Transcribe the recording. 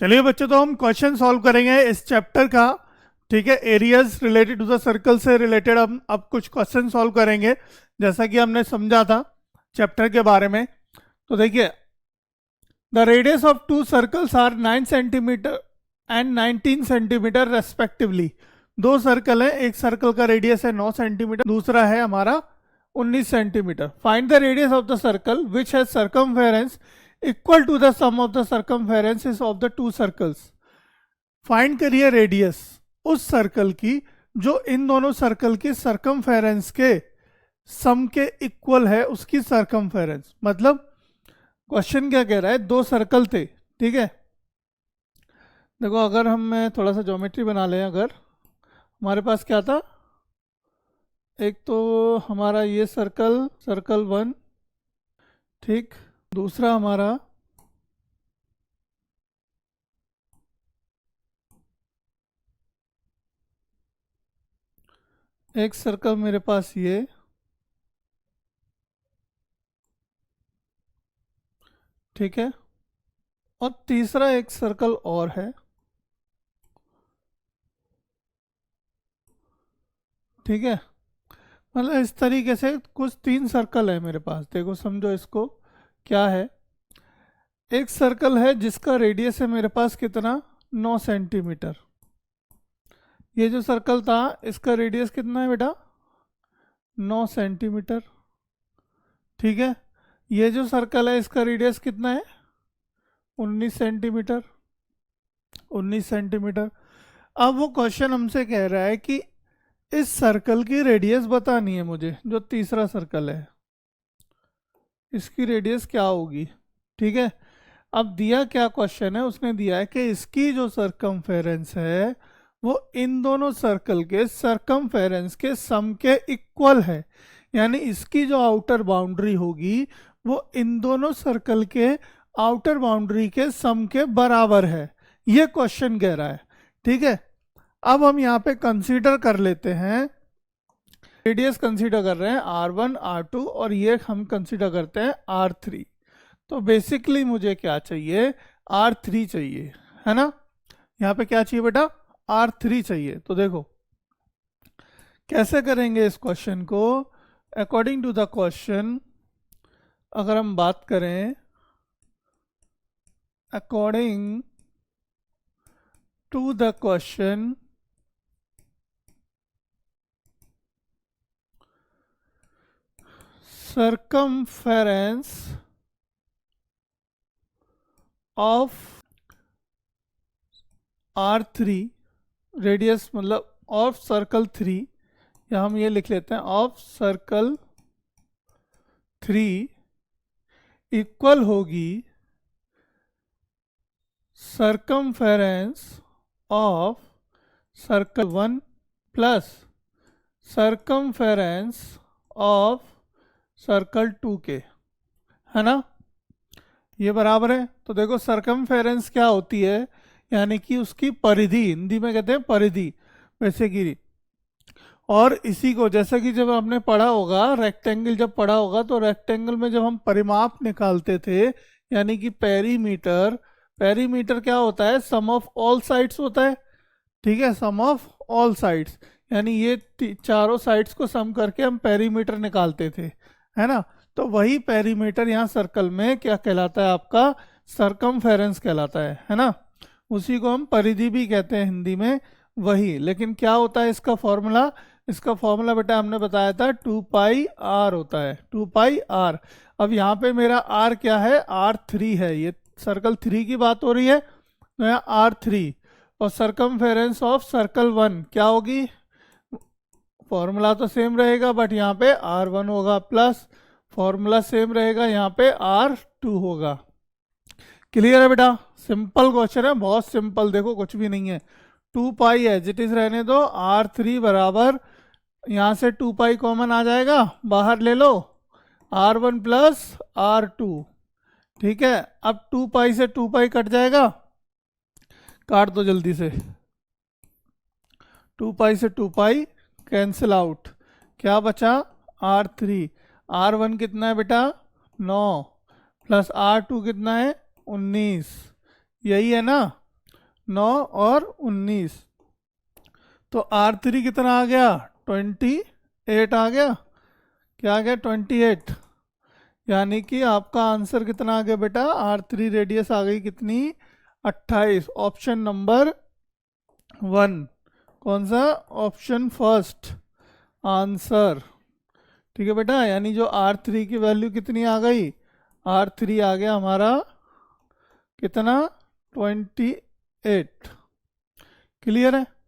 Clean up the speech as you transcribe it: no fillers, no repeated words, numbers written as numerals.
चलिए बच्चों, तो हम क्वेश्चन सॉल्व करेंगे इस चैप्टर का। ठीक है, areas related to the circle से रिलेटेड हम अब कुछ क्वेश्चन सॉल्व करेंगे, जैसा कि हमने समझा था चैप्टर के बारे में। तो देखिए, the radius of two circles are 9 centimetre and 19 centimetre respectively. दो सर्कल हैं, एक सर्कल का रेडियस है 9 सेंटीमीटर, दूसरा है हमारा 19 centimetre. Find the radius of the circle which has circumference equal to the sum of the circumferences of the two circles. Find करिए radius उस सर्कल की जो इन दोनों सर्कल की सर्कमफेरेंस के सम के इक्वल है, उसकी सर्कमफेरेंस। मतलब क्वेश्चन क्या कह रहा है, दो सर्कल थे, ठीक है। देखो, अगर हम थोड़ा सा ज्योमेट्री बना लें, अगर हमारे पास क्या था, एक तो हमारा ये सर्कल, सर्कल 1, ठीक, दूसरा हमारा एक सर्कल मेरे पास ये, ठीक है, और तीसरा एक सर्कल और है, ठीक है। मतलब इस तरीके से कुछ 3 सर्कल है मेरे पास। देखो, समझो इसको क्या है। एक सर्कल है जिसका रेडियस है मेरे पास कितना, 9 सेंटीमीटर। ये जो सर्कल था इसका रेडियस कितना है बेटा, 9 सेंटीमीटर, ठीक है। ये जो सर्कल है इसका रेडियस कितना है, 19 सेंटीमीटर, 19 सेंटीमीटर। अब वो क्वेश्चन हमसे कह रहा है कि इस सर्कल की रेडियस बतानी है मुझे, जो तीसरा सर्कल है इसकी रेडियस क्या होगी, ठीक है। अब दिया क्या क्वेश्चन है, उसने दिया है कि इसकी जो सरकमफेरेंस है वो इन दोनों सर्कल के सरकमफेरेंस के सम के इक्वल है। यानी इसकी जो आउटर बाउंड्री होगी वो इन दोनों सर्कल के आउटर बाउंड्री के सम के बराबर है, ये क्वेश्चन कह रहा है, ठीक है। अब हम यहाँ पे कंसीडर कर लेते हैं, रेडियस कंसीडर कर रहे हैं R1 R2 और ये हम कंसीडर करते हैं R3। तो बेसिकली मुझे क्या चाहिए, R3 चाहिए, है ना। यहाँ पे क्या चाहिए बेटा, R3 चाहिए। तो देखो कैसे करेंगे इस क्वेश्चन को। अकॉर्डिंग टू द क्वेश्चन, अगर हम बात करें according to the question, circumference of R3, radius मतलब ऑफ सर्कल 3, या हम ये लिख लेते हैं ऑफ सर्कल 3 इक्वल होगी circumference of circle 1 plus circumference of circle 2 के, है ना। ये बराबर है। तो देखो, सरकमफेरेंस क्या होती है, यानी कि उसकी परिधि, हिंदी में कहते हैं परिधि, वैसे गिरी। और इसी को जैसा कि जब आपने पढ़ा होगा रेक्टेंगल, जब पढ़ा होगा तो रेक्टेंगल में जब हम परिमाप निकालते थे, यानी कि पेरीमीटर, पेरीमीटर क्या होता है, सम ऑफ ऑल साइड्स होता है, ठीक है, सम ऑफ ऑल साइड्स। यानी ये चारों साइड्स को सम करके हम पेरीमीटर निकालते थे, है ना। तो वही पेरीमीटर यहाँ सर्कल में क्या कहलाता है, आपका सरकमफेरेंस कहलाता है ना। उसी को हम परिधि भी कहते हैं हिंदी में, वही। लेकिन क्या होता है इसका फॉर्मूला, इसका फॉर्मूला बेटा हमने बताया था 2πr होता है, 2πr। अब यहाँ पे मेरा r क्या है, R3 है, ये सर्कल 3 की बात हो रही है, तो यहाँ R3। और सरकमफेरेंस ऑफ सर्कल 1 क्या होगी, फॉर्मूला तो सेम रहेगा बट यहाँ पे R1 होगा, प्लस फॉर्मूला सेम रहेगा, यहाँ पे R2 होगा। क्लियर है बेटा, सिंपल क्वेश्चन है, बहुत सिंपल। देखो कुछ भी नहीं है, 2π एज इट इज रहने दो, R3 बराबर, यहाँ से 2π कॉमन आ जाएगा, बाहर ले लो, R1 प्लस R2, ठीक है। अब 2π से 2π कट जाएगा, काट दो जल्दी से, 2π से 2π कैंसिल आउट, क्या बचा, R3। R1 कितना है बेटा, 9, प्लस R2 कितना है, 19, यही है ना। 9 और 19, तो R3 कितना आ गया? 28 आ गया। क्या आ गया? 28। यानी कि आपका आंसर कितना आ गया बेटा? R3 रेडियस आ गई कितनी? 28। Option number 1। कौन सा? Option first answer. ठीक है बेटा, यानी जो R3 की वैल्यू कितनी आ गई? R3 आ गया हमारा कितना? 28। क्लियर है?